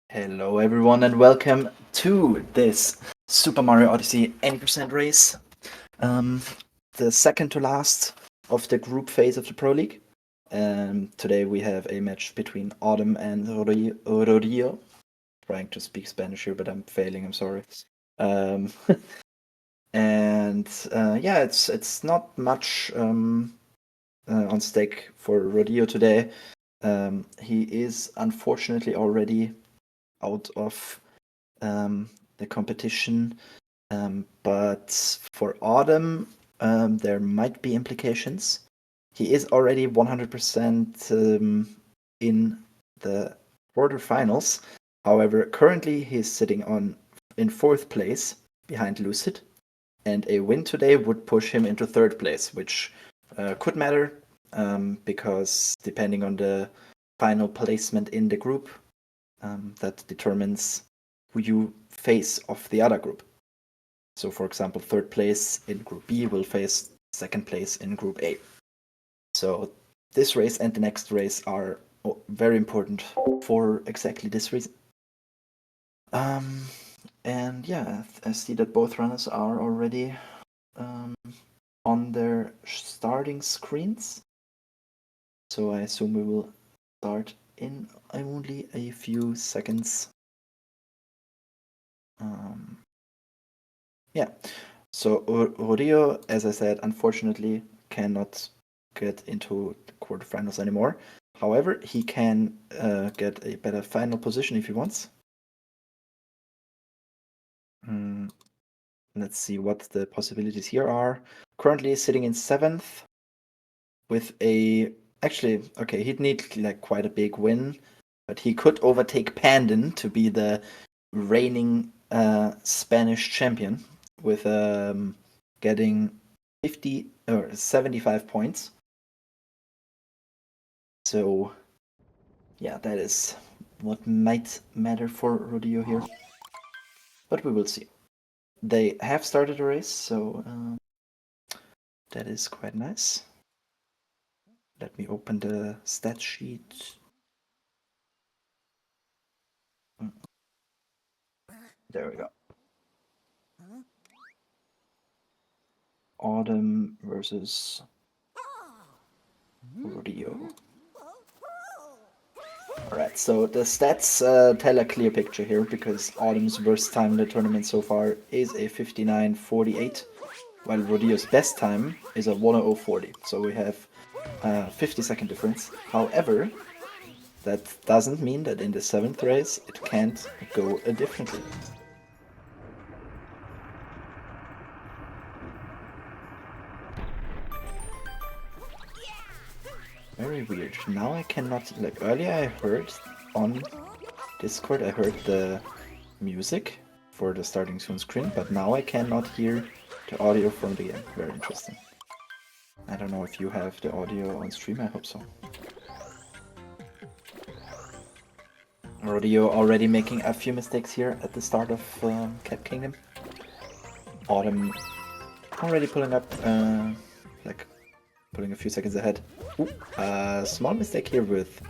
Hello everyone and welcome to this Super Mario Odyssey 80% race. Um, the second to last of the group phase of the Pro League. Today we have a match between Autumn and Rodillo. Trying to speak Spanish here, but I'm failing, I'm sorry. Um, yeah, it's not much on stake for Rodillo today. He is unfortunately already out of the competition. But for Autumn, there might be implications. He is already 100% in the quarterfinals. However, currently he's sitting in fourth place behind Lucid, and a win today would push him into third place, which could matter because depending on the final placement in the group, that determines who you face of the other group. So, for example, third place in Group B will face second place in Group A. So, this race and the next race are very important for exactly this reason. And yeah, I see that both runners are already on their starting screens. So, I assume we will start in only a few seconds. Yeah, so Rodillo, as I said, unfortunately cannot get into the quarterfinals anymore. However, he can get a better final position if he wants. Let's see what the possibilities here are. Currently sitting in 7th with actually, okay, he'd need like quite a big win, but he could overtake Pandin to be the reigning Spanish champion with getting 50 or 75 points. So yeah, that is what might matter for Rodillo here. But we will see. They have started a race, so that is quite nice. Let me open the stat sheet. There we go. Autumn versus Rodillo. Alright, so the stats tell a clear picture here because Autumn's worst time in the tournament so far is a 59.48, while Rodillo's best time is a 1:00.40. So we have a 50-second difference. However, that doesn't mean that in the 7th race it can't go differently. Very weird. Now I cannot, like earlier I heard on Discord, I heard the music for the starting soon screen, but now I cannot hear the audio from the game. Very interesting. I don't know if you have the audio on stream, I hope so. Rodillo already making a few mistakes here at the start of Cap Kingdom. Autumn already pulling up, pulling a few seconds ahead. Ooh, small mistake here with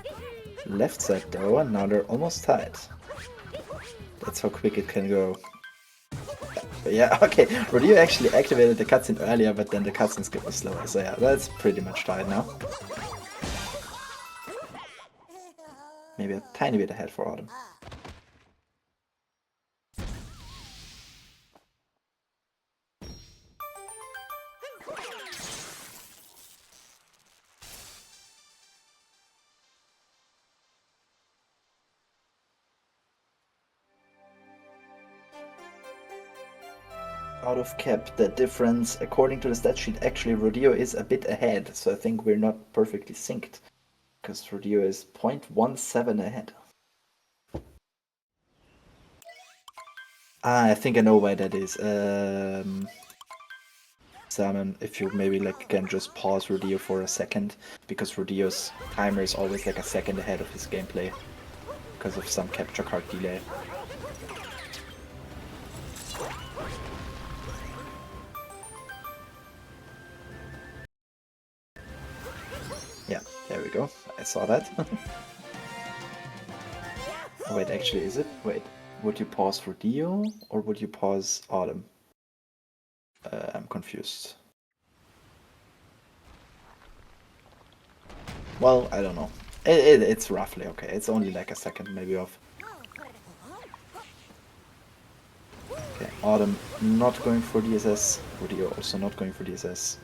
left side though, and now they're almost tied. That's how quick it can go. But yeah, okay, Rodillo actually activated the cutscene earlier, but then the cutscene skip was slower, so yeah, that's pretty much tied now. Maybe a tiny bit ahead for Autumn. Out of cap, the difference, according to the stat sheet, actually Rodillo is a bit ahead, so I think we're not perfectly synced, because Rodillo is 0.17 ahead. I think I know why that is. Salmon, if you maybe like can just pause Rodillo for a second, because Rodillo's timer is always like a second ahead of his gameplay, because of some capture card delay. Yeah, there we go. I saw that. Wait, actually, is it? Wait, would you pause Rodillo or would you pause Autumn? I'm confused. Well, I don't know. It's roughly okay. It's only like a second maybe off. Okay, Autumn not going for DSS. Rodillo also not going for DSS.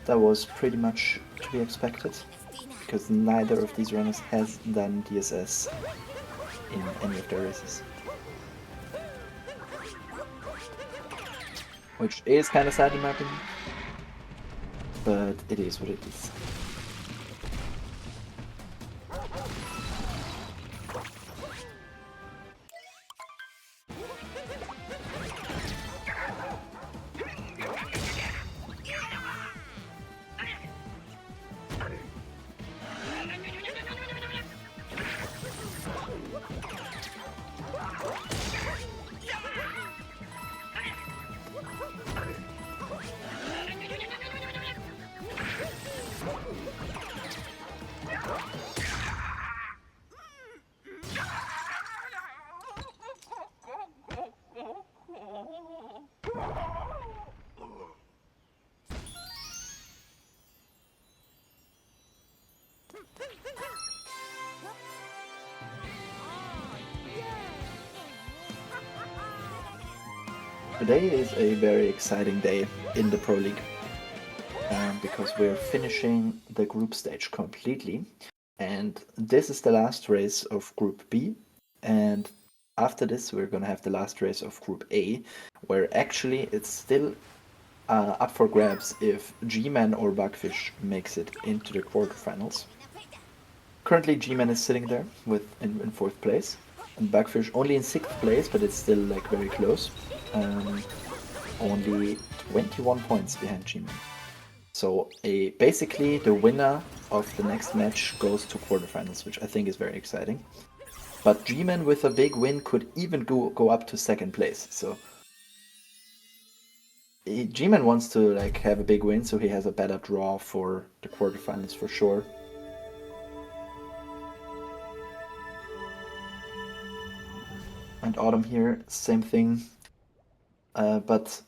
That was pretty much to be expected, because neither of these runners has done DSS in any of their races. Which is kind of sad in my opinion, but it is what it is. Today is a very exciting day in the Pro League, because we're finishing the group stage completely, and this is the last race of Group B, and after this we're gonna have the last race of Group A, where actually it's still up for grabs if G-Man or Bugfish makes it into the quarterfinals. Currently G-Man is sitting there in fourth place, and Bugfish only in sixth place, but it's still like very close. Only 21 points behind G-Man. So basically the winner of the next match goes to quarterfinals, which I think is very exciting. But G-Man with a big win could even go up to second place. So G-Man wants to like have a big win, so he has a better draw for the quarterfinals for sure. And Autumn here, same thing. But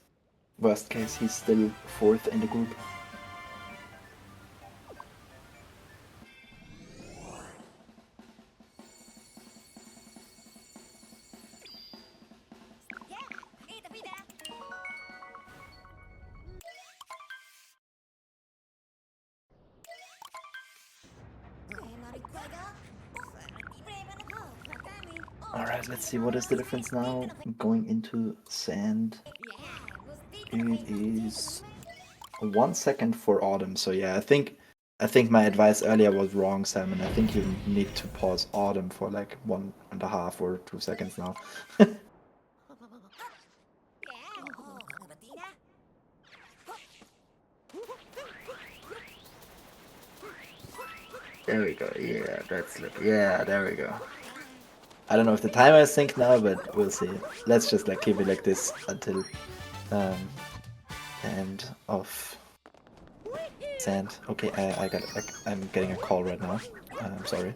worst case, he's still fourth in the group. Alright, let's see, what is the difference now going into sand? It is 1 second for Autumn, so yeah, I think my advice earlier was wrong, Salmon. I think you need to pause Autumn for like 1.5 or 2 seconds now. There we go, yeah, that's it. Yeah, there we go. I don't know if the timer is synced now, but we'll see. Let's just like keep it like this until the end of sand. Okay, I'm getting a call right now. I'm sorry.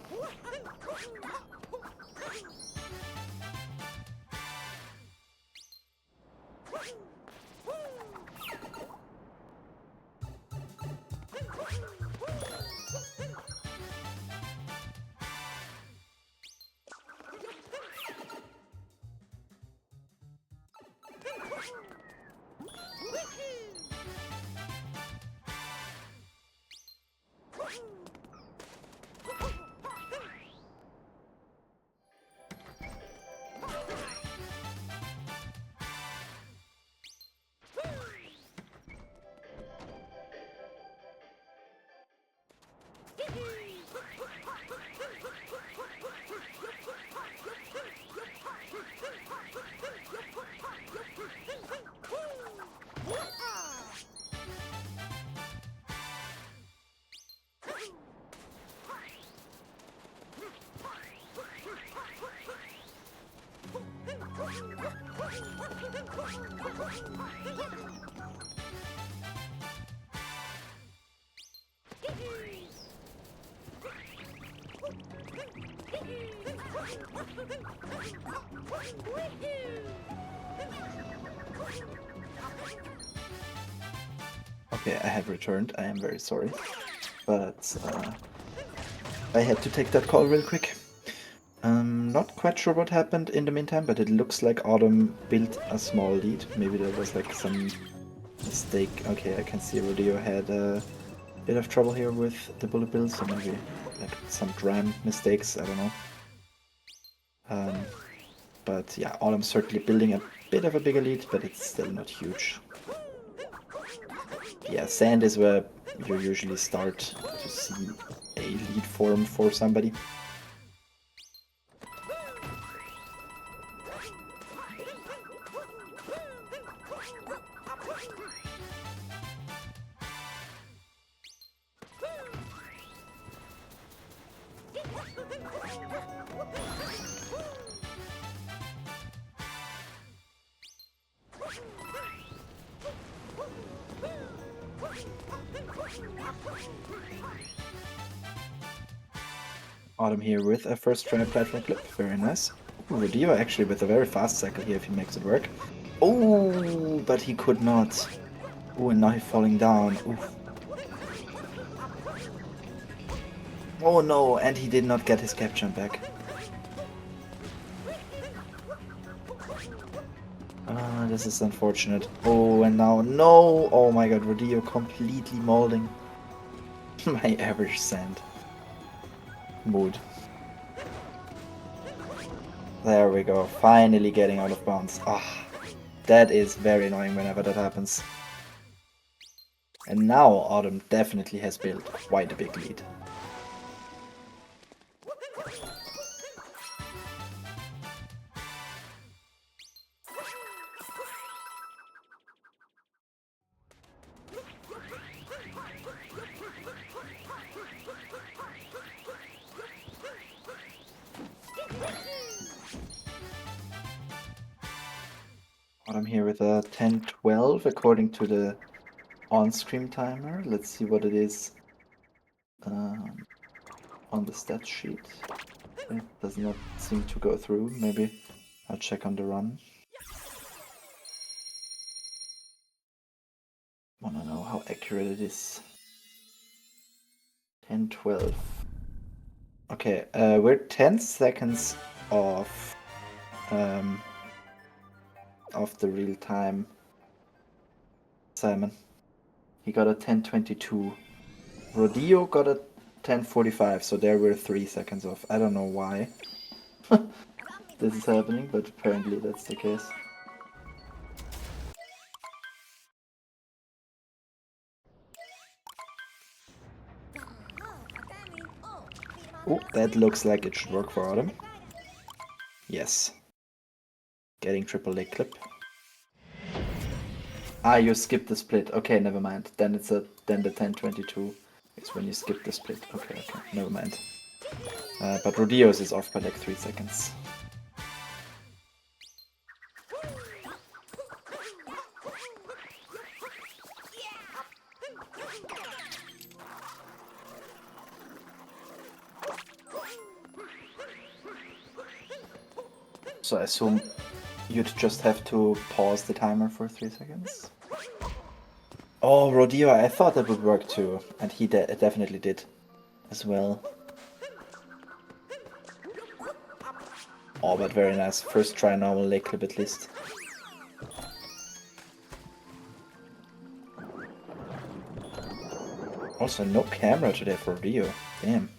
Okay, I have returned. I am very sorry. But I had to take that call real quick. Not quite sure what happened in the meantime, but it looks like Autumn built a small lead. Maybe there was like some mistake. Okay, I can see Rodillo had a bit of trouble here with the bullet bill, so maybe like some dram mistakes, I don't know. But yeah, Autumn's certainly building a bit of a bigger lead, but it's still not huge. Yeah, sand is where you usually start to see a lead form for somebody. Autumn here with a first try platform clip, very nice. Ooh, Rodillo actually with a very fast cycle here if he makes it work. Oh, but he could not. Oh, and now he's falling down. Oof. Oh no, and he did not get his cap jump back. This is unfortunate. Oh, and now, no! Oh my god, Rodillo completely molding my average sand mood. There we go, finally getting out of bounds. Ah, that is very annoying whenever that happens. And now Autumn definitely has built quite a big lead. Autumn here with a 10-12 according to the on-screen timer. Let's see what it is on the stat sheet. It does not seem to go through. Maybe I'll check on the run. Wanna know how accurate it is. 10-12. Okay, we're 10 seconds off the real time. Simon. He got a 10:22. Rodillo got a 10:45, so there we're 3 seconds off. I don't know why this is happening, but apparently that's the case. Oh, that looks like it should work for Autumn. Yes. Getting triple leg clip. Ah, you skipped the split. Okay, never mind. Then then the 10:22 is when you skip the split. Okay, never mind. But Rodillo's is off by like 3 seconds. So I assume you'd just have to pause the timer for 3 seconds. Oh, Rodillo, I thought that would work too, and he definitely did as well. Oh, but very nice. First try normal leg clip at least. Also, no camera today for Rodillo. Damn.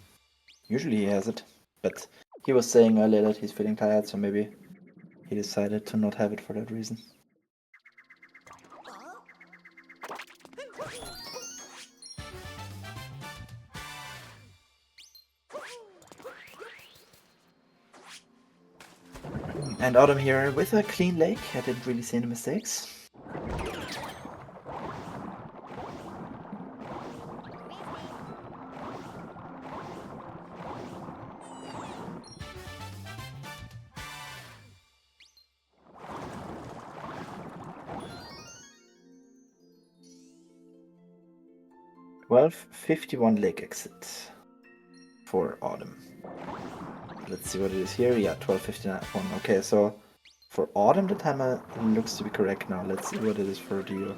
Usually he has it, but he was saying earlier that he's feeling tired, so maybe he decided to not have it for that reason. And Autumn here with a clean leg. I didn't really see any mistakes. Well, 51 leg exit for Autumn. let's see what it is here. Yeah, 12:51. Okay, so for Autumn the timer looks to be correct now. Let's see what it is for Rodillo.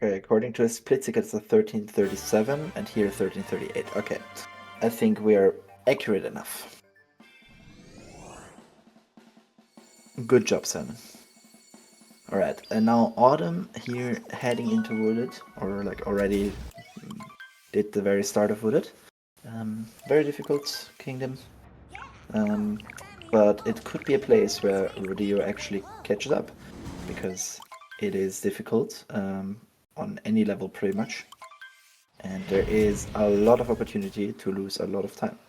Okay, according to a split ticket, it's a 13:37, and here 13:38. Okay, I think we are accurate enough. Good job, Simon. Alright, and now Autumn here heading into Wooded, or like already did the very start of Wooded. Very difficult kingdom, but it could be a place where Rodillo actually catches up, because it is difficult on any level pretty much, and there is a lot of opportunity to lose a lot of time.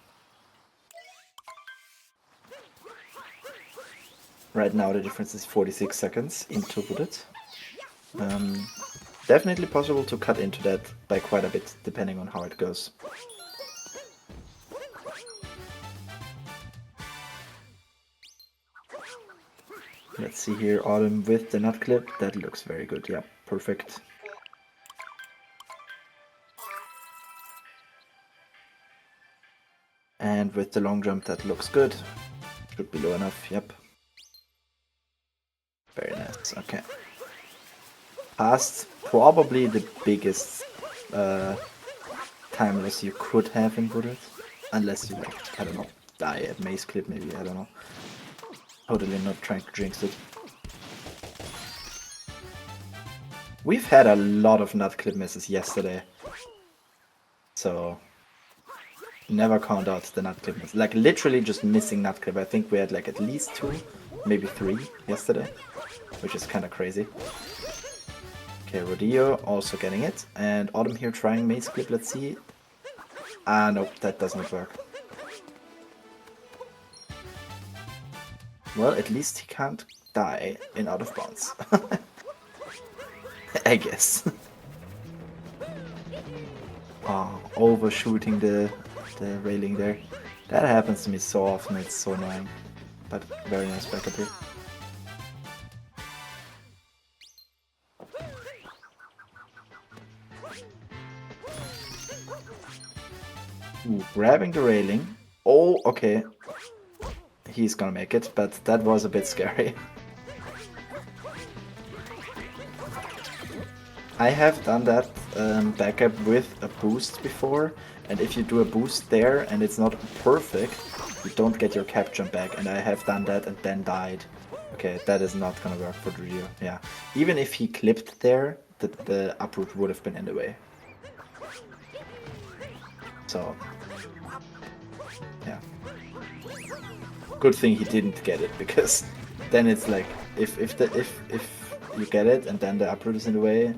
Right now the difference is 46 seconds into Wooded. Definitely possible to cut into that by quite a bit, depending on how it goes. Let's see here, Autumn with the nut clip. That looks very good. Yeah, perfect. And with the long jump, that looks good. Should be low enough. Yep. Very nice. Okay. Past probably the biggest time loss you could have in Bullet. Unless you, like, I don't know, die at mace clip maybe, I don't know. Totally not trying to jinx it. We've had a lot of nut clip misses yesterday. So never count out the nut clip miss. Like literally just missing nut clip. I think we had like at least 2, maybe 3 yesterday. Which is kinda crazy. Okay, Rodillo also getting it. And Autumn here trying mace clip, let's see. Ah, nope, that does not work. Well, at least he can't die in out of bounds. I guess. Oh, overshooting the railing there. That happens to me so often, it's so annoying. But very nice back up here. Ooh, grabbing the railing. Oh, okay. He's gonna make it, but that was a bit scary. I have done that backup with a boost before, and if you do a boost there and it's not perfect, you don't get your cap jump back, and I have done that and then died. Okay, that is not gonna work for Rodillo, yeah. Even if he clipped there, the uproot would have been in the way. So, yeah. Good thing he didn't get it, because then it's like, if you get it and then the uproot is in the way,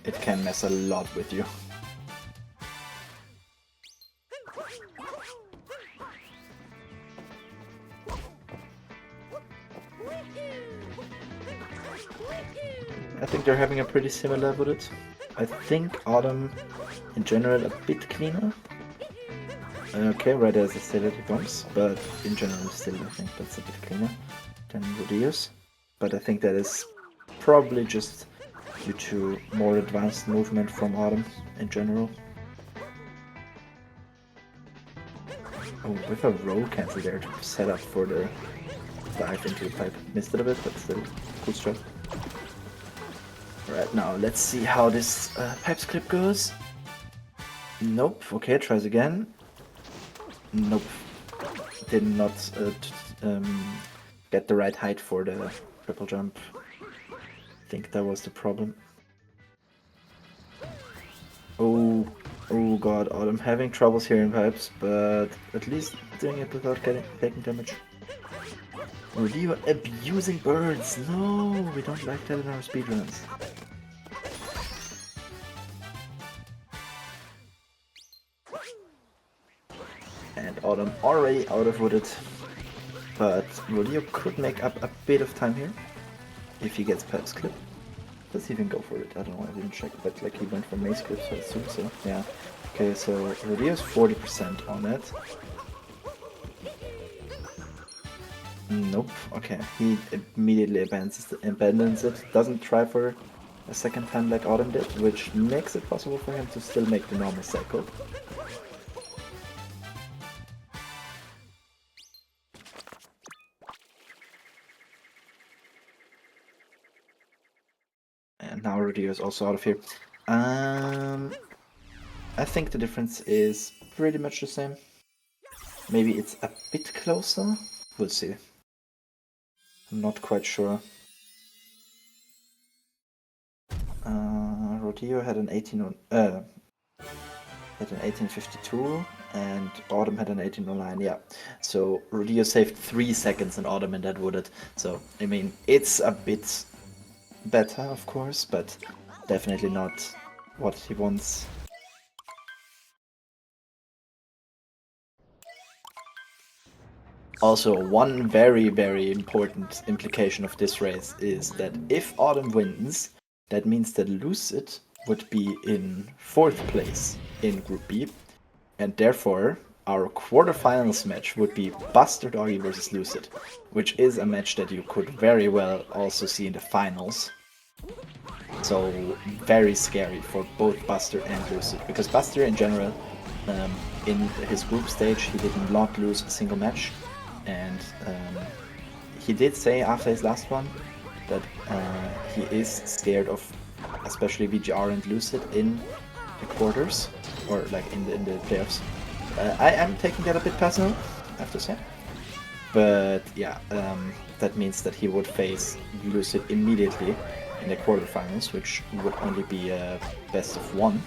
it can mess a lot with you. I think they're having a pretty similar with it. I think Autumn, in general, a bit cleaner. Okay, right as the stability bumps, but in general still I think that's a bit cleaner than Rodillo's. But I think that is probably just due to more advanced movement from Autumn in general. Oh, with a roll cancel there to set up for the dive into the pipe. Missed it a bit, but still, cool strat. Right, now let's see how this pipes clip goes. Nope, okay, tries again. Nope, did not get the right height for the triple jump. I think that was the problem. Oh god, Autumn having troubles here in pipes, but at least doing it without taking damage. Rodillo abusing birds! No, we don't like that in our speedruns. And Autumn already out of wooded. But Rodillo could make up a bit of time here if he gets Pep's clip. Does he even go for it? I don't know, I didn't check, but like he went for Mace clip, so I assume so. Yeah. Okay, so Rodillo's 40% on it. Nope. Okay, he immediately abandons it. Doesn't try for a second time like Autumn did, which makes it possible for him to still make the normal cycle. And now Rodillo is also out of here. I think the difference is pretty much the same. Maybe it's a bit closer. We'll see. I'm not quite sure. Rodillo had an 1852 and Autumn had an 1809. Yeah, so Rodillo saved 3 seconds in Autumn and that wooded. So I mean, it's a bit better, of course, but definitely not what he wants. Also, one very, very important implication of this race is that if Autumn wins, that means that Lucid would be in 4th place in Group B, and therefore our quarterfinals match would be Buster Doggy versus Lucid, which is a match that you could very well also see in the finals. So very scary for both Buster and Lucid, because Buster in general, in his group stage, he did not lose a single match. And he did say after his last one that he is scared of especially VGR and Lucid in the quarters, or like in the playoffs. I am taking that a bit personal, I have to say. But yeah, that means that he would face Lucid immediately in the quarterfinals, which would only be a best of 1.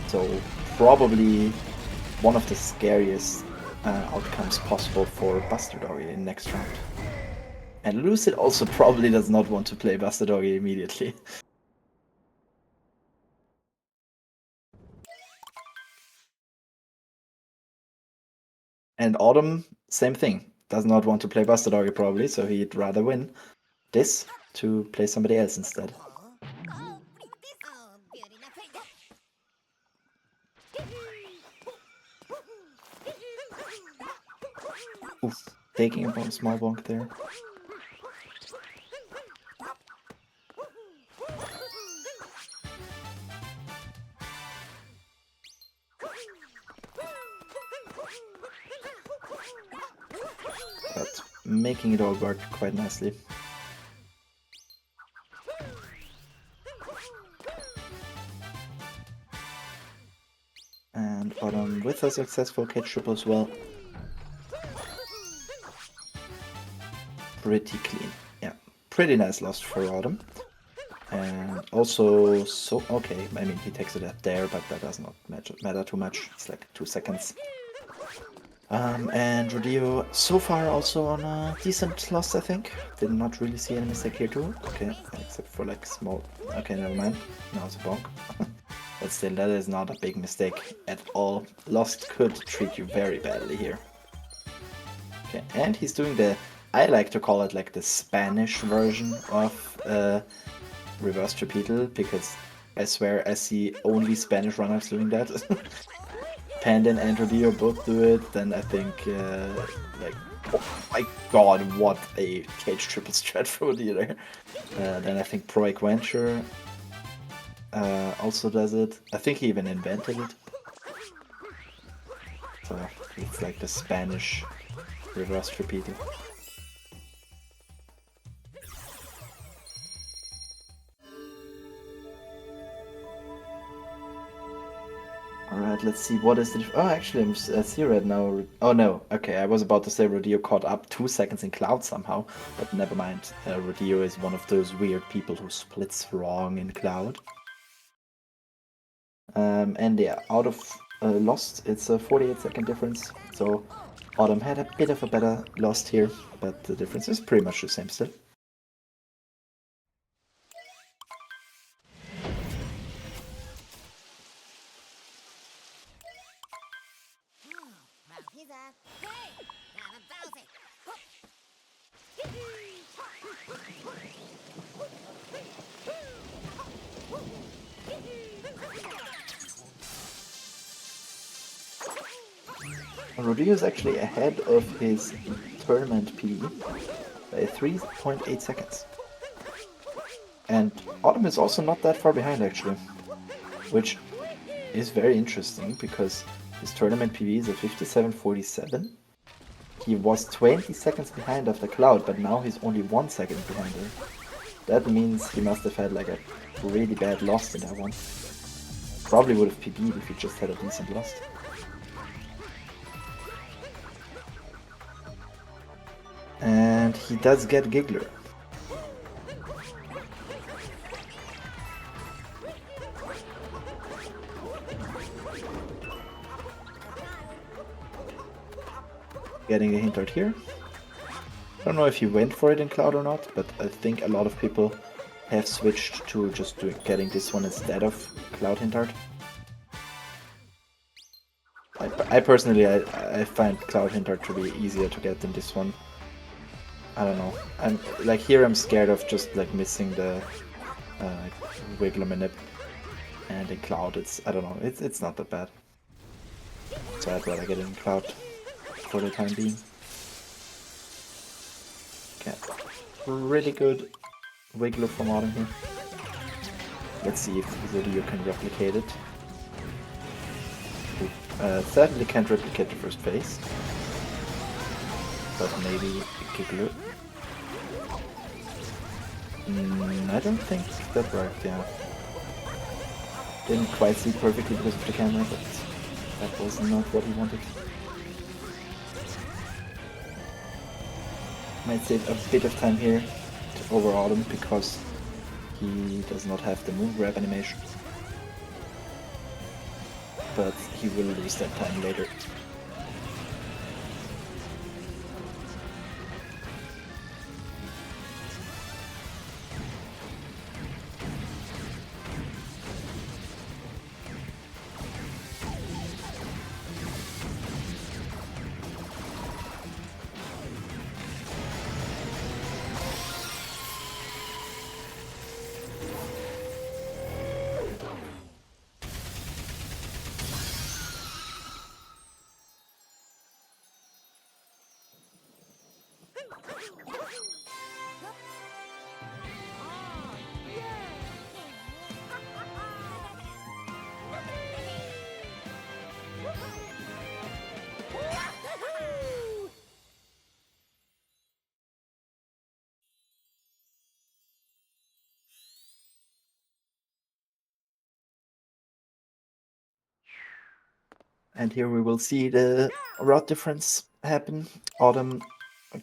So probably one of the scariest outcomes possible for Buster Doggy in next round. And Lucid also probably does not want to play Buster Doggy immediately. And Autumn, same thing. Does not want to play Buster Doggy probably, so he'd rather win this to play somebody else instead. Oof, taking a small bonk there. But making it all work quite nicely. And Autumn with a successful catch triple as well. Pretty clean. Yeah, pretty nice loss for Autumn. And also, so okay, I mean he takes it up there, but that does not matter too much. It's like 2 seconds. And Rodillo so far also on a decent loss, I think. Did not really see any mistake here too. Okay, except for like small. Okay, never mind. Now it's a bonk. But still, that is not a big mistake at all. Lost could treat you very badly here. Okay, and he's doing the, I like to call it like the Spanish version of reverse trapetal, because I swear I see only Spanish runners doing that. Pandan and Rodillo both do it, then I think, like, oh my god, what a cage triple strat for Rodillo there. Then I think Pro Adventure also does it. I think he even invented it. So it's like the Spanish reverse trapetal. Alright, let's see, what is the... Oh, actually, I'm see right now... Oh, no. Okay, I was about to say Rodillo caught up 2 seconds in Cloud somehow, but never mind. Rodillo is one of those weird people who splits wrong in Cloud. And yeah, out of Lost, it's a 48-second difference, so Autumn had a bit of a better Lost here, but the difference is pretty much the same still. Rodillo is actually ahead of his tournament PB by 3.8 seconds. And Autumn is also not that far behind actually, which is very interesting because his tournament PB is at 57.47. He was 20 seconds behind after Cloud, but now he's only 1 second behind her. That means he must have had like a really bad loss in that one. Probably would have PB'd if he just had a decent loss. And he does get Giggler. Getting a hint out here. I don't know if he went for it in Cloud or not, but I think a lot of people have switched to just getting this one instead of Cloud hint art. I personally, I find Cloud hint art to be easier to get than this one. I don't know. I'm like here. I'm scared of just like missing the Wiggler Minip, and in Cloud, I don't know. It's not that bad. So I'd rather get it in Cloud for the time being. Okay, really good Wiggler from Autumn here. Let's see if Rodillo can replicate it. Certainly can't replicate the first phase, but maybe Giggler. I don't think that worked, yeah. Didn't quite see it perfectly because of the camera, but that was not what he wanted. Might save a bit of time here to over Autumn because he does not have the move grab animation. But he will lose that time later. And here we will see the route difference happen. Autumn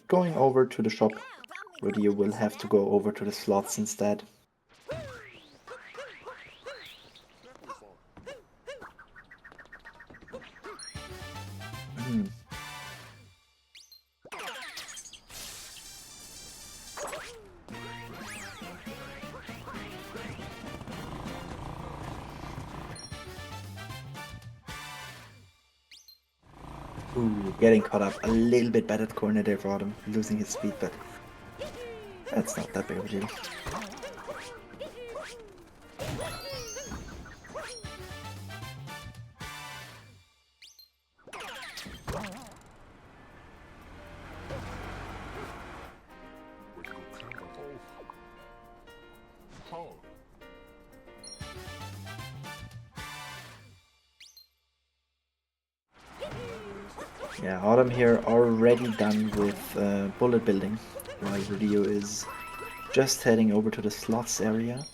going over to the shop. Rodillo will have to go over to the slots instead. Ooh, getting caught up a little bit by that corner there for Autumn, losing his speed, but that's not that big of a deal. Yeah, Autumn here already done with bullet building, while Rodillo is just heading over to the slots area.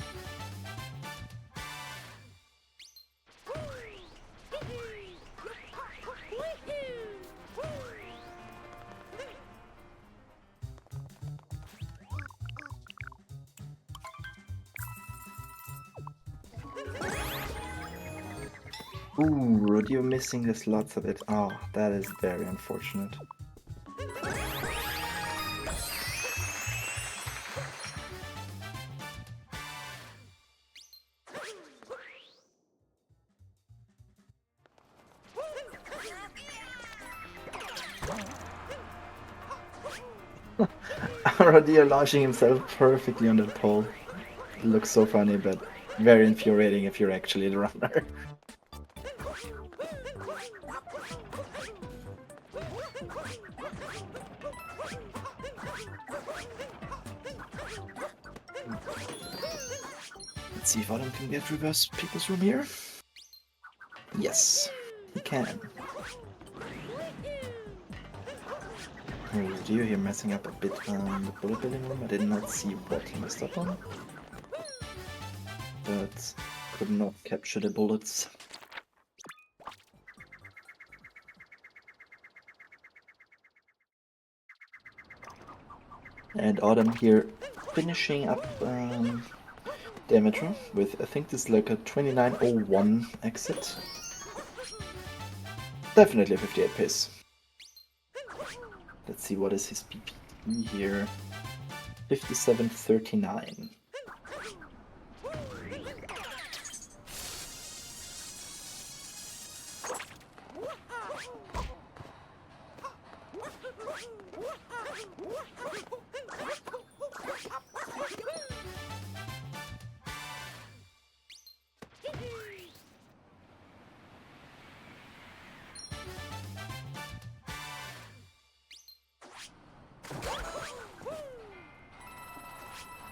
Ooh, Rodillo missing the slots a bit. Oh, that is very unfortunate. Rodillo launching himself perfectly on that pole. It looks so funny, but very infuriating if you're actually the runner. Let's see if Adam can get reverse people's room here. Yes, he can. Rodillo here messing up a bit on the bullet building room. I did not see what he messed up on, but could not capture the bullets. And Autumn here finishing up diameter with, I think this is like a 2901 exit. Definitely a 58 pace. Let's see, what is his PPE here? 5739.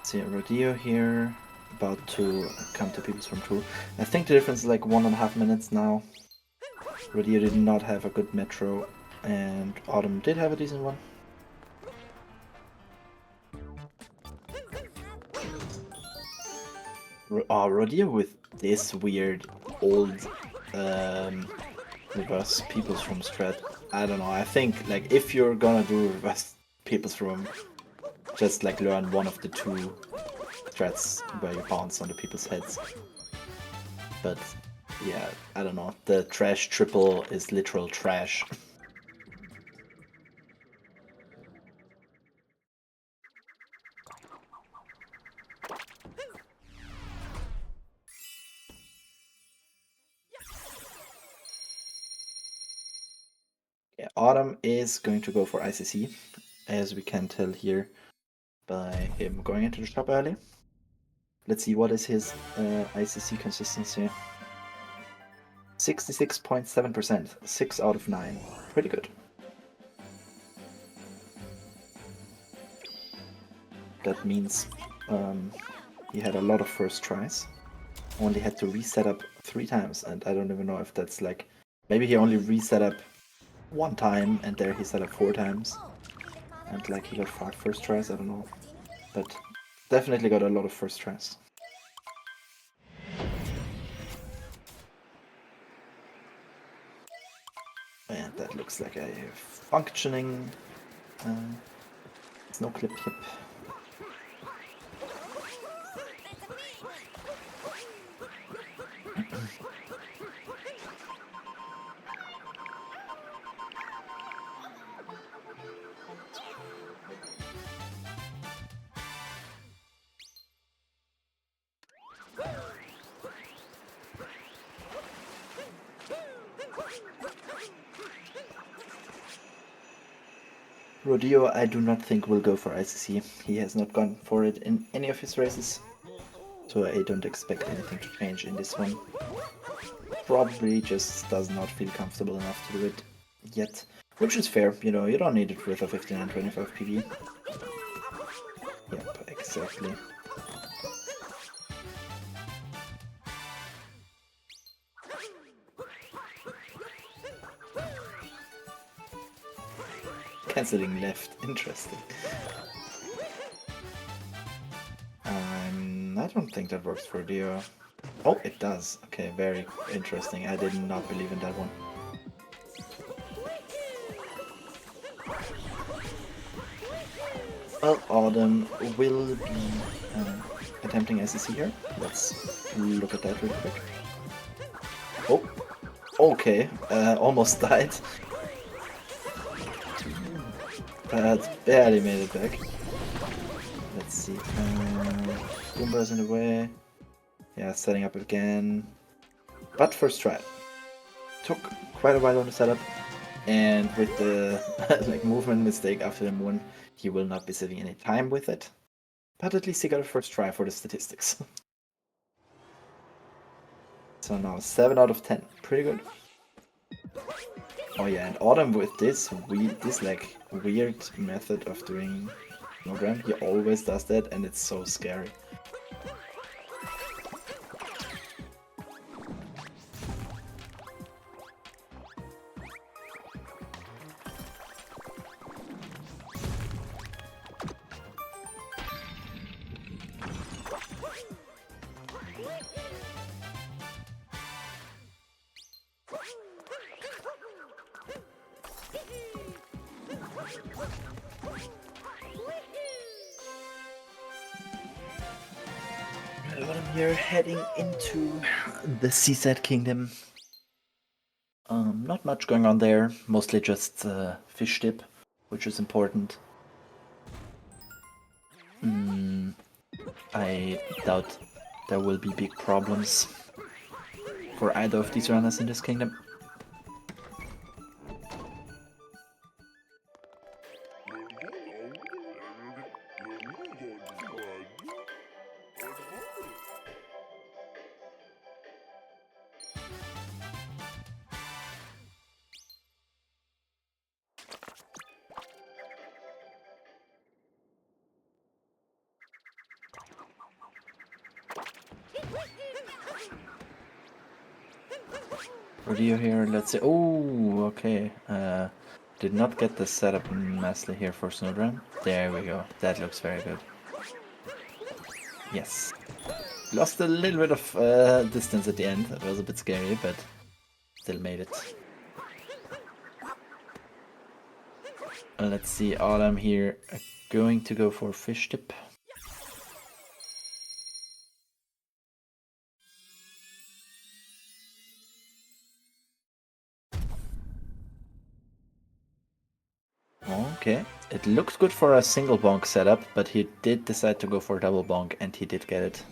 See, Rodillo here, about to come to people's room 2. I think the difference is like 1.5 minutes now. Rodillo did not have a good metro, and Autumn did have a decent one. Rodillo with this weird old reverse people's room strat. I don't know, I think like if you're gonna do reverse people's room, just like learn one of the two strats where you bounce on the people's heads. But yeah, I don't know, the trash triple is literal trash. Yeah, Autumn is going to go for ICC, as we can tell here by him going into the shop early. Let's see, what is his ICC consistency? 66.7%, 6 out of 9. Pretty good. That means he had a lot of first tries. Only had to reset up 3 times, and I don't even know if that's like... Maybe he only reset up 1 time, and there he set up 4 times. And like he got 5 first tries, I don't know. But definitely got a lot of first tries. And that looks like a functioning snow clip hip. Rodillo, I do not think will go for ICC. He has not gone for it in any of his races, so I don't expect anything to change in this one. Probably just does not feel comfortable enough to do it yet, which is fair, you know, you don't need it with a 59-25 PV. Yep, exactly. Cancelling left, interesting. I don't think that works for Dio. Oh, it does. Okay, very interesting. I did not believe in that one. Well, Autumn will be attempting SEC here. Let's look at that real quick. Oh, okay. Almost died. But barely made it back. Let's see. Goomba's in the way. Yeah, setting up again. But first try. Took quite a while on the setup. And with the like movement mistake after the one, he will not be saving any time with it. But at least he got a first try for the statistics. So now 7 out of 10. Pretty good. Oh yeah, and Autumn with this like weird method of doing program, he always does that and it's so scary. Well, I'm here heading into the Seaside Kingdom. Not much going on there, mostly just fish dip, which is important. I doubt there will be big problems for either of these runners in this kingdom. Rodillo here, let's see. Oh, okay. Did not get the setup nicely here for Snowdrum. There we go. That looks very good. Yes. Lost a little bit of distance at the end. It was a bit scary, but still made it. Let's see, Autumn here going to go for fish dip. Okay, it looks good for a single bonk setup, but he did decide to go for a double bonk and he did get it.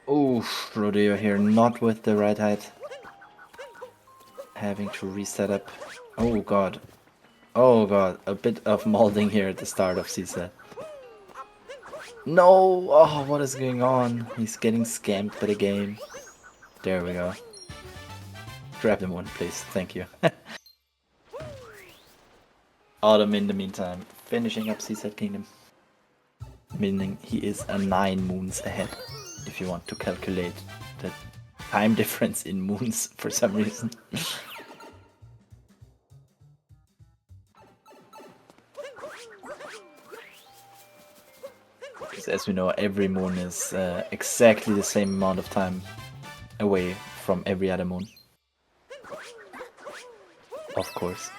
Oof, Rodeo here, not with the right height. Having to reset up. Oh god. Oh god, a bit of molding here at the start of CSET. No! Oh, what is going on? He's getting scammed by the game. There we go. Grab him one, please. Thank you. Autumn in the meantime, finishing up CSET Kingdom. Meaning he is a 9 moons ahead, if you want to calculate the time difference in moons for some reason. Because as we know, every moon is exactly the same amount of time away from every other moon. Of course.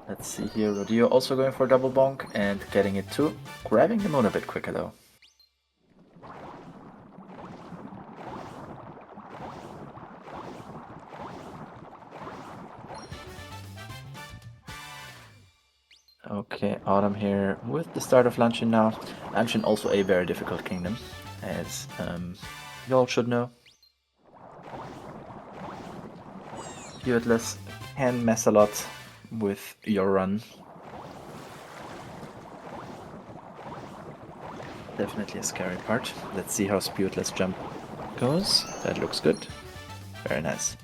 Let's see here, Rodillo also going for double bonk and getting it too. Grabbing the moon a bit quicker though. Okay, Autumn here with the start of Luncheon now. Luncheon also a very difficult kingdom, as you all should know. Beardless can mess a lot with your run. Definitely a scary part. Let's see how Spiritless jump goes. That looks good. Very nice.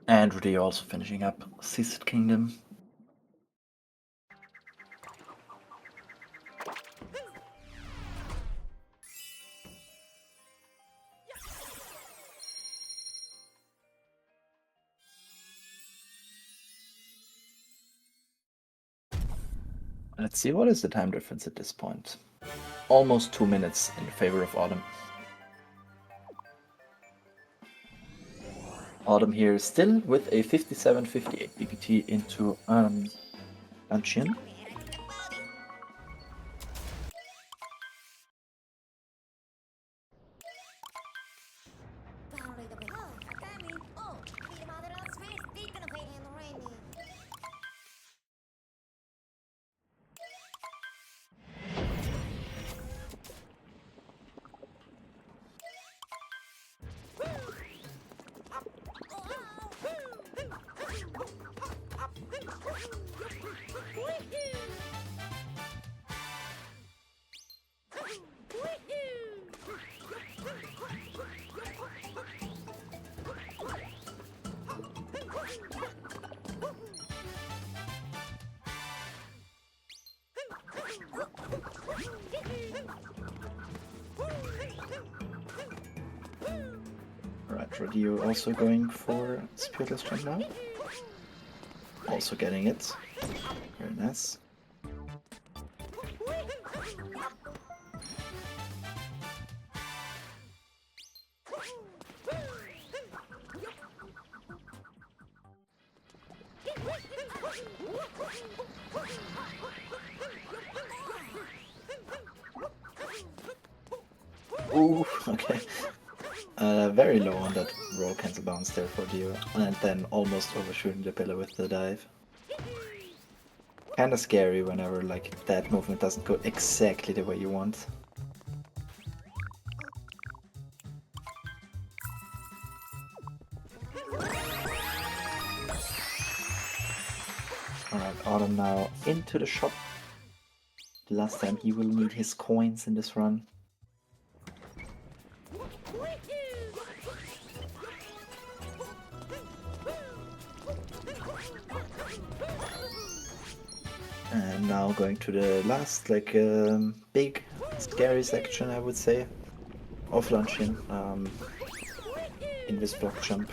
And Rodillo also finishing up Seaside Kingdom. Let's see, what is the time difference at this point? Almost 2 minutes in favor of Autumn. Autumn here still with a 57-58 BPT into Anshin. Alright, Rodillo also going for Spearless Jump now. Also getting it. Very nice. Ooh, okay. Very low on that roll cancel bounce there for Dio, and then almost overshooting the pillar with the dive. Kinda scary whenever like that movement doesn't go exactly the way you want. Alright, Autumn now into the shop. The last time he will need his coins in this run. And now going to the last, like, big, scary section, I would say, of Lunchin, in this block jump.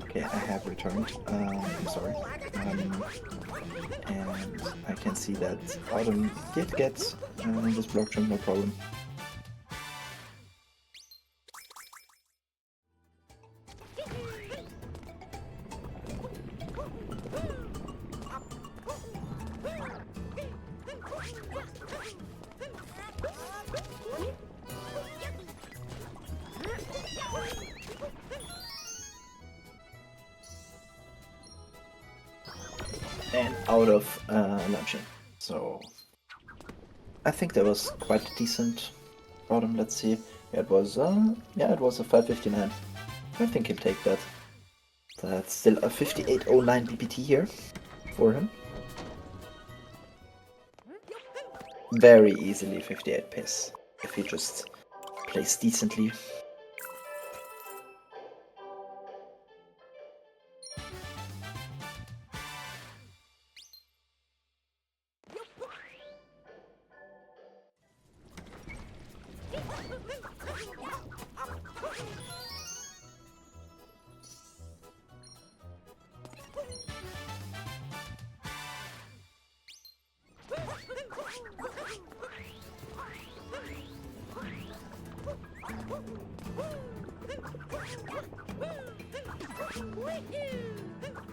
Okay, I have returned. I'm sorry. And I can see that Autumn did get this block jump, no problem. And out of Lunchin. So I think that was quite decent. Autumn, let's see. It was it was a 559. I think he'll take that. That's still a 5809 BPT here for him. Very easily 58 pace if he just plays decently.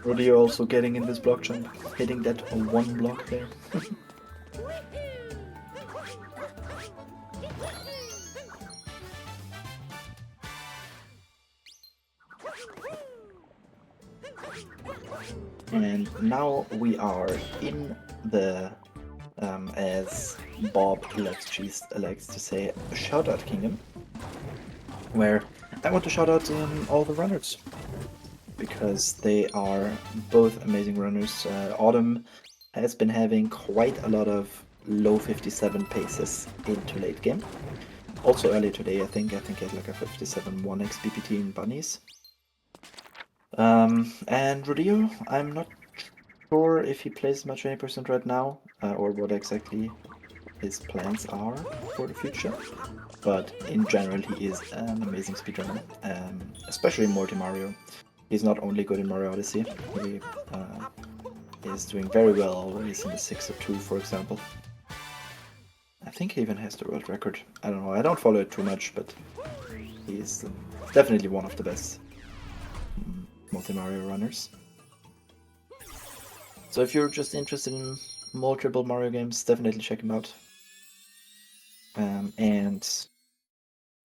Rodillo also getting in this block jump, hitting that one block there. And now we are in the, as Bob likes to say, Shoutout Kingdom, where I want to shout out all the runners, because they are both amazing runners. Autumn has been having quite a lot of low 57 paces into late game. Also early today, I think he had like a 57 1x BPT in bunnies. And Rodillo, I'm not sure if he plays much 20% right now, or what exactly his plans are for the future. But in general, he is an amazing speedrunner, especially in Multi Mario. He's not only good in Mario Odyssey, he is doing very well always in the 602, for example. I think he even has the world record. I don't know, I don't follow it too much, but he's definitely one of the best multi-Mario runners. So if you're just interested in multiple Mario games, definitely check him out.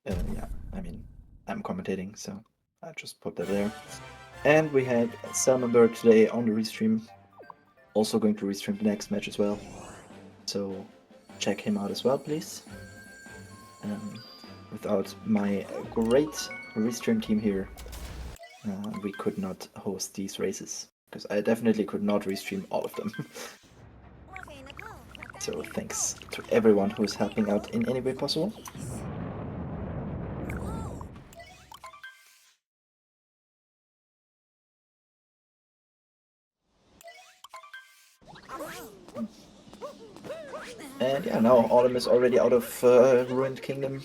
Yeah, I mean, I'm commentating, so I just put that there. And we had Salmonberg today on the restream. Also going to restream the next match as well. So check him out as well, please. Without my great restream team here, we could not host these races, because I definitely could not restream all of them. So thanks to everyone who's helping out in any way possible. And yeah, now Autumn is already out of Ruined Kingdom,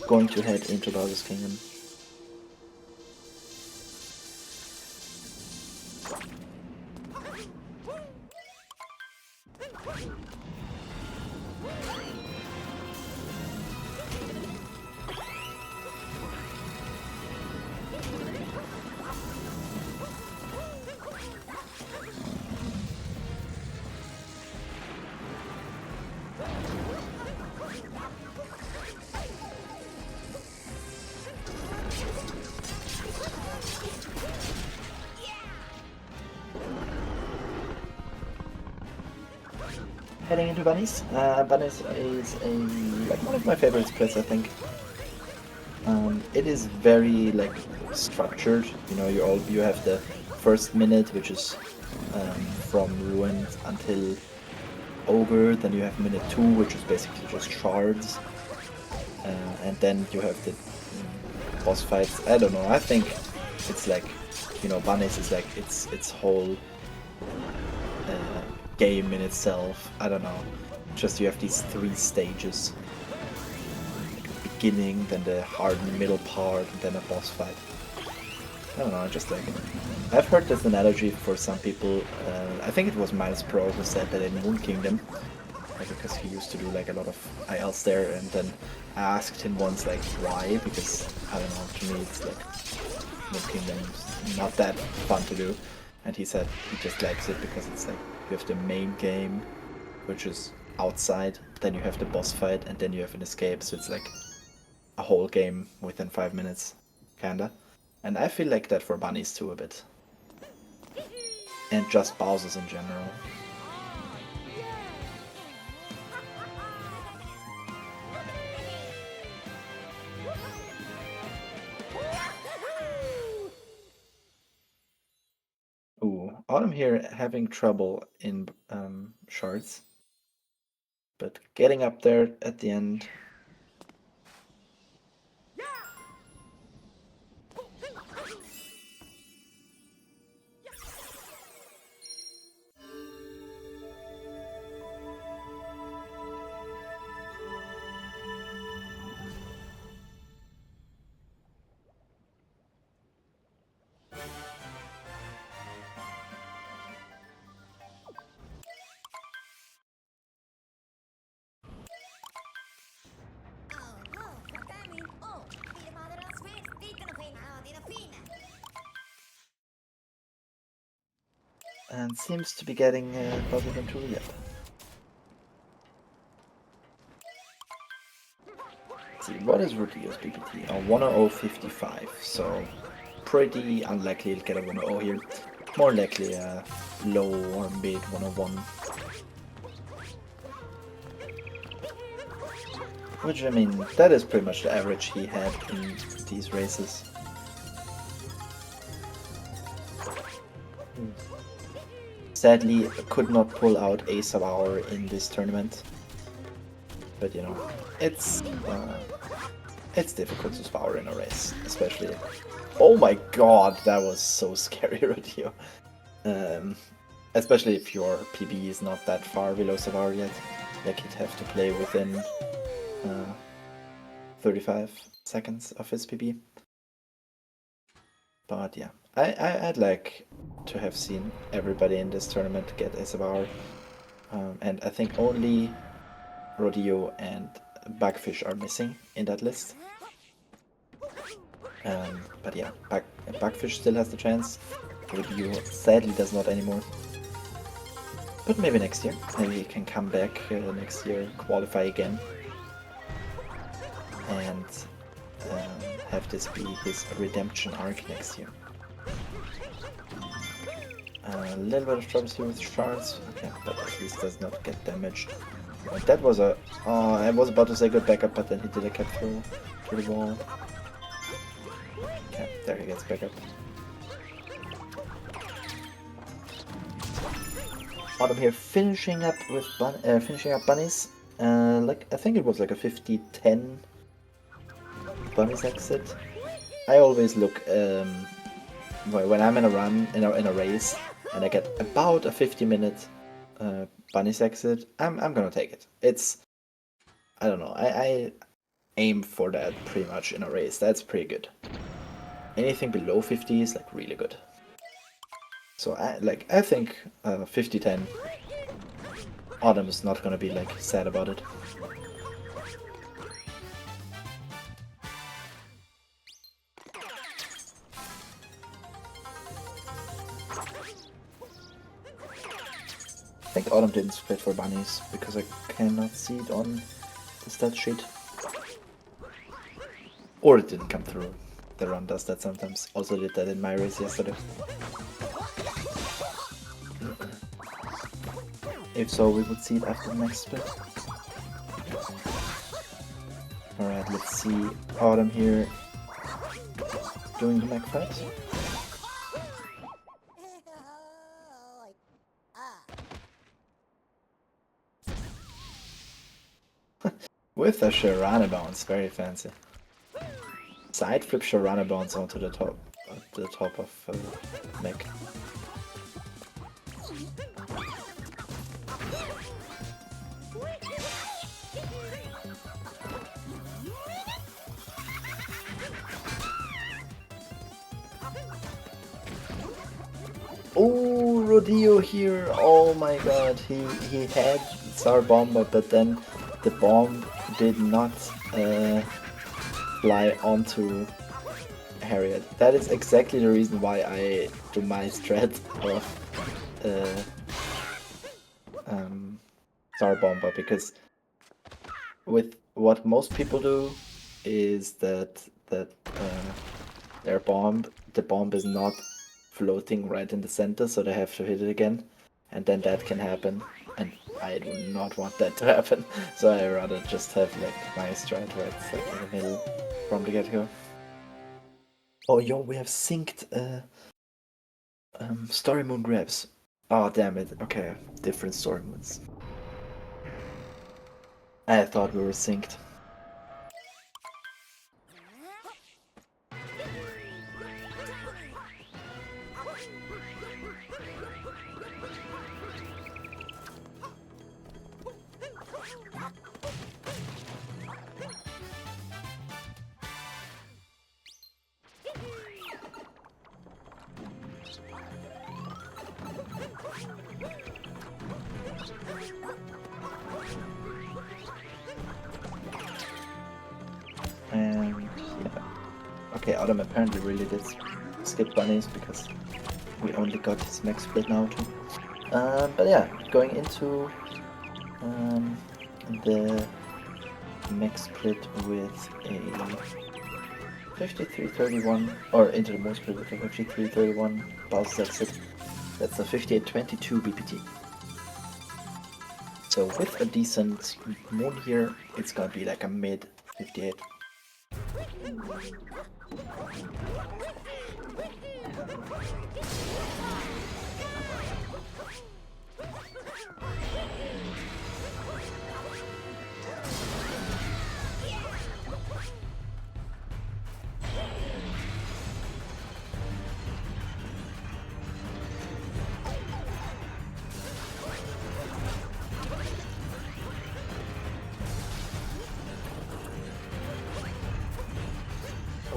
going to head into Bowser's Kingdom. Heading into Bunnies. Bunnies is one of my favorite splits, I think. It is very structured. You know, you have the first minute, which is from Ruined until Ogre. Then you have minute 2, which is basically just shards, and then you have the boss fights. I don't know. I think it's Bunnies is its whole game in itself. I don't know. Just you have these 3 stages. Beginning, then the hard middle part, and then a boss fight. I don't know, I just like it. I've heard this analogy for some people. I think it was Miles Pro who said that in Moon Kingdom, because he used to do a lot of ILs there, and then I asked him once why, because I don't know, to me it's Moon Kingdom is not that fun to do, and he said he just likes it because it's you have the main game, which is outside, then you have the boss fight, and then you have an escape, so it's a whole game within 5 minutes, kinda. And I feel like that for Bunnies too a bit. And just Bowser's in general. Ooh, Autumn here having trouble in shards. But getting up there at the end. And seems to be getting Bobby Ventura, yep. Let's see, what is Rodillo's PPT? Oh, 100.55, so pretty unlikely he'll get a 100 here. More likely a low or mid 101. Which, I mean, that is pretty much the average he had in these races. Sadly, could not pull out a Savhour in this tournament. But you know, it's difficult to Savhour in a race, especially. Oh my god, that was so scary, Rodillo. Especially if your PB is not that far below Savhour yet. Like, he'd have to play within 35 seconds of his PB. But yeah, I'd like to have seen everybody in this tournament get a Savhour. And I think only Rodillo and Bugfish are missing in that list. But yeah, Bugfish still has the chance. Rodillo sadly does not anymore. But maybe next year. Maybe he can come back next year, qualify again. And have this be his redemption arc next year. A little bit of trouble here with shards. Okay, but at least does not get damaged. That was a... Oh, I was about to say good backup, but then he did a cat throw to the wall. Okay, there he gets backup. Autumn here finishing up with bunnies. Like, I think it was like a 50-10 bunnies exit. I always look when I'm in a run in a race and I get about a 50-minute bunnies exit. I'm gonna take it. It's, I don't know. I aim for that pretty much in a race. That's pretty good. Anything below 50 is like really good. So I think 50-10. Autumn is not gonna be like sad about it. I think Autumn didn't split for bunnies because I cannot see it on the stat sheet. Or it didn't come through. The run does that sometimes. Also did that in my race yesterday. If so, we would see it after the next split. Alright, let's see Autumn here doing the mech fight. With a Sharana bounce, very fancy. Side flip Sharana bounce onto the top of mech. Oh, Rodillo here! Oh my god, he had Tsar Bomber, but then the bomb did not fly onto Harriet. That is exactly the reason why I do my strat of Tsar Bomber, because with what most people do is that the bomb is not floating right in the center, so they have to hit it again, and then that can happen, and I do not want that to happen, so I rather just have like my strat where it's like in the middle from the get-go. Oh yo, we have synced Story Moon grabs. Oh damn it, okay, different Story Moons. I thought we were synced. And yeah. Okay, Autumn apparently really did skip bunnies because we only got his max split now too. But yeah, going into the max split with a 53-31, or into the most split with a 53-31 Bowser's exit. That's a 58-22 BPT. So with a decent moon here, it's gonna be like a mid 58.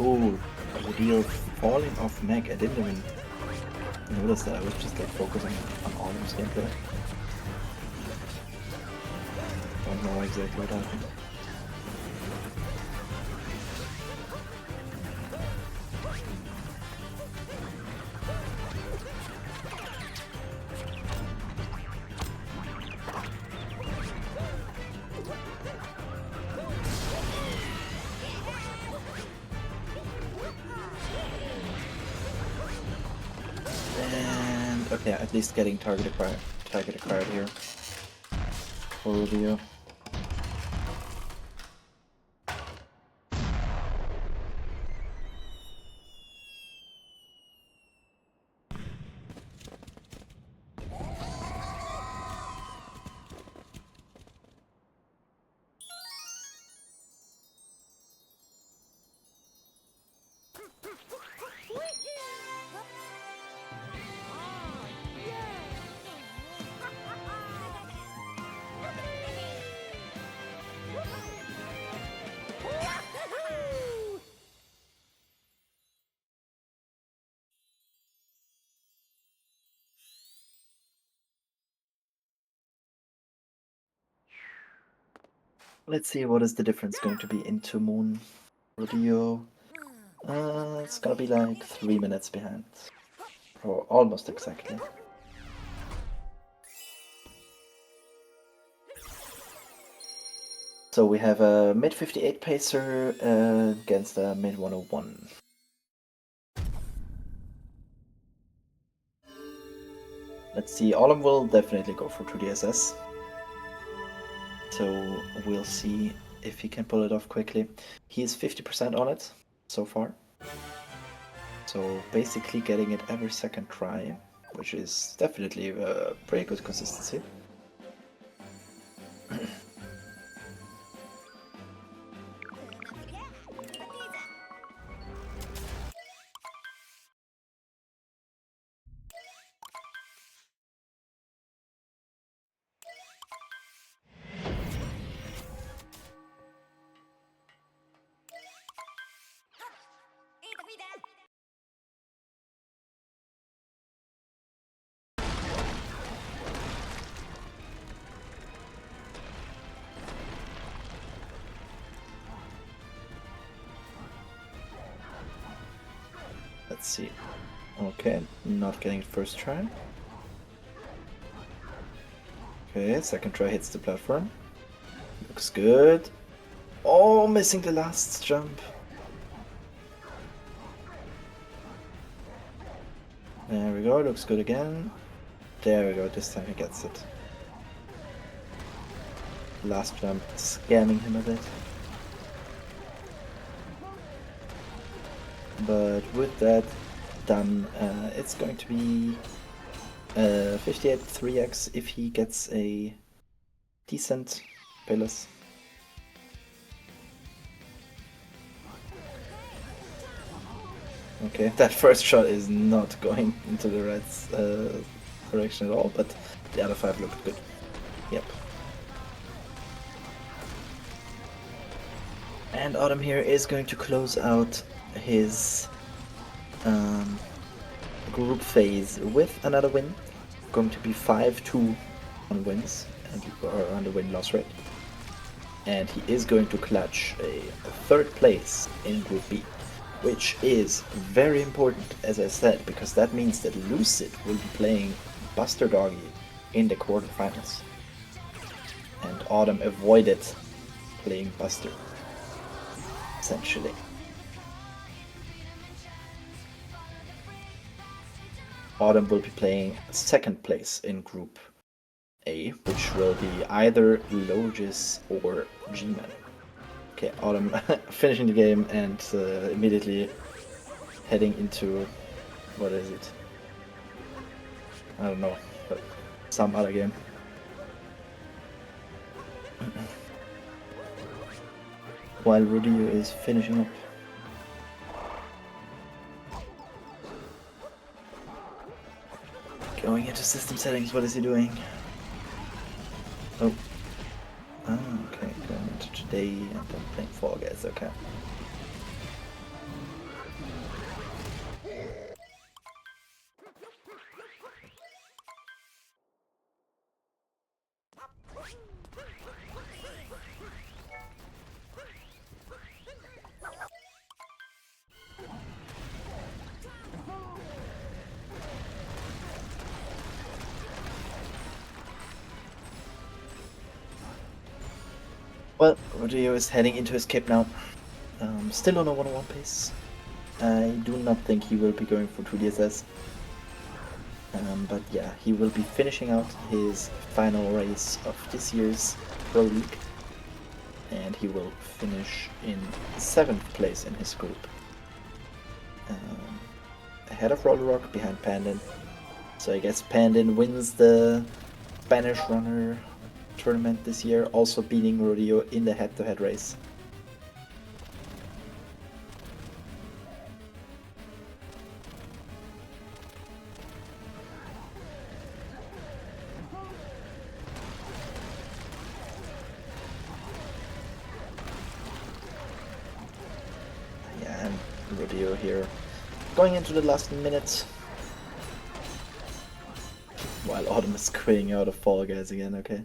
Oh, Rodillo falling off mech. I didn't even notice that. I was just like focusing on Autumn's gameplay. Don't know exactly what happened. And okay, at least getting target acquired here for Rodillo. Let's see what is the difference going to be into Moon Rodillo. It's gonna be like 3 minutes behind, or almost exactly. So we have a mid 58 pacer against a mid 101. Let's see, Autumn will definitely go for 2DSS. So we'll see if he can pull it off quickly. He's 50% on it so far. So basically getting it every second try, which is definitely a pretty good consistency. Let's see. Okay, not getting it first try. Okay, second try hits the platform. Looks good. Oh, missing the last jump. There we go, looks good again. There we go, this time he gets it. Last jump, scamming him a bit. But with that done, it's going to be 58 3x if he gets a decent pillars. Okay, that first shot is not going into the red's direction at all, but the other 5 looked good. Yep. And Autumn here is going to close out his group phase with another win. Going to be 5-2 on wins or on the win-loss rate. And he is going to clutch a 3rd place in Group B. which is very important, as I said, because that means that Lucid will be playing Buster Doggy in the quarterfinals. And Autumn avoided playing Buster, essentially. Autumn will be playing second place in Group A, which will be either Logis or G-Man. Okay, Autumn finishing the game and immediately heading into, what is it? I don't know, but some other game. While Rodillo is finishing up. Going into system settings, what is he doing? Oh. Ah, okay, going into today and then playing Fall Guys, okay. Well, Rodillo is heading into his cape now. Still on a 1-on-1 pace. I do not think he will be going for 2DSS. But yeah, he will be finishing out his final race of this year's Pro League. And he will finish in 7th place in his group. Ahead of Rock, behind Pandin. So I guess Pandin wins the Spanish Runner tournament this year, also beating Rodillo in the head-to-head race. Yeah, and Rodillo here going into the last minutes. While Autumn is quitting out of Fall Guys again, okay.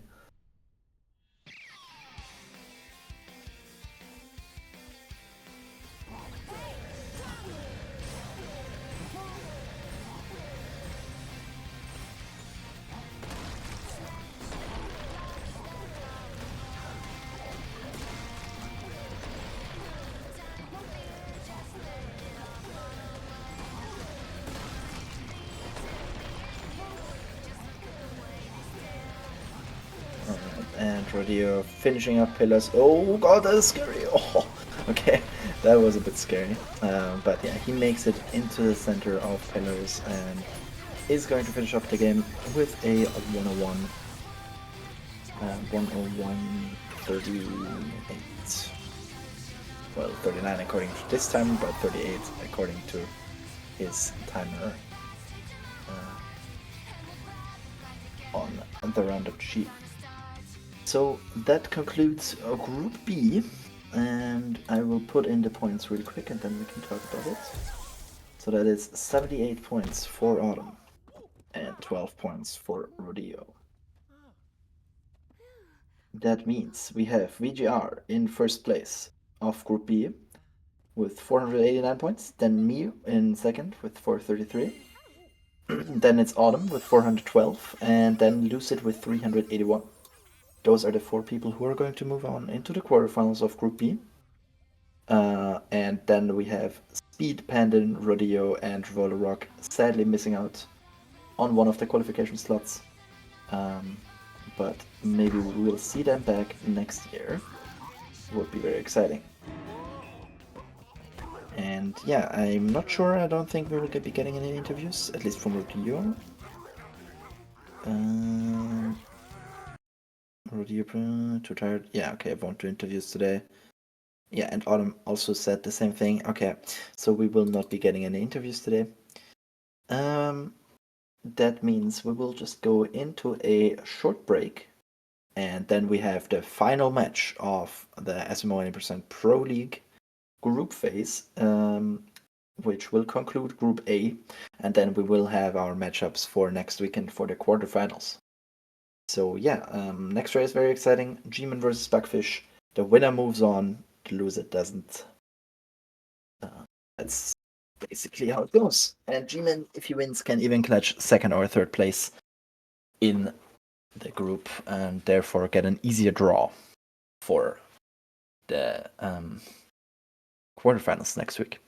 And Rodillo finishing up pillars. Oh god, that is scary. Oh, okay, that was a bit scary. But yeah, he makes it into the center of pillars and is going to finish off the game with a 101. 101.38. Well, 39 according to this time, but 38 according to his timer on the roundup sheet. So that concludes Group B, and I will put in the points real quick and then we can talk about it. So that is 78 points for Autumn and 12 points for Rodillo. That means we have VGR in first place of Group B with 489 points, then me in second with 433. Then it's Autumn with 412, and then Lucid with 381. Those are the 4 people who are going to move on into the quarterfinals of Group B. And then we have Speed, Pandin, Rodillo, and Roller Rock sadly missing out on one of the qualification slots. But maybe we will see them back next year. Would be very exciting. And yeah, I'm not sure. I don't think we will be getting any interviews, at least from Rodillo. Rodillo, too tired. Yeah, okay, I won't do interviews today. Yeah, and Autumn also said the same thing. Okay, so we will not be getting any interviews today. That means we will just go into a short break, and then we have the final match of the SMO 80% Pro League group phase, which will conclude Group A, and then we will have our matchups for next weekend for the quarterfinals. So yeah, next race is very exciting. G-Man versus Bugfish. The winner moves on. The loser doesn't. that's basically how it goes. And G-Man, if he wins, can even clutch second or third place in the group and therefore get an easier draw for the quarterfinals next week.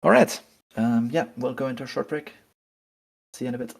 All right. Yeah, we'll go into a short break. See you in a bit.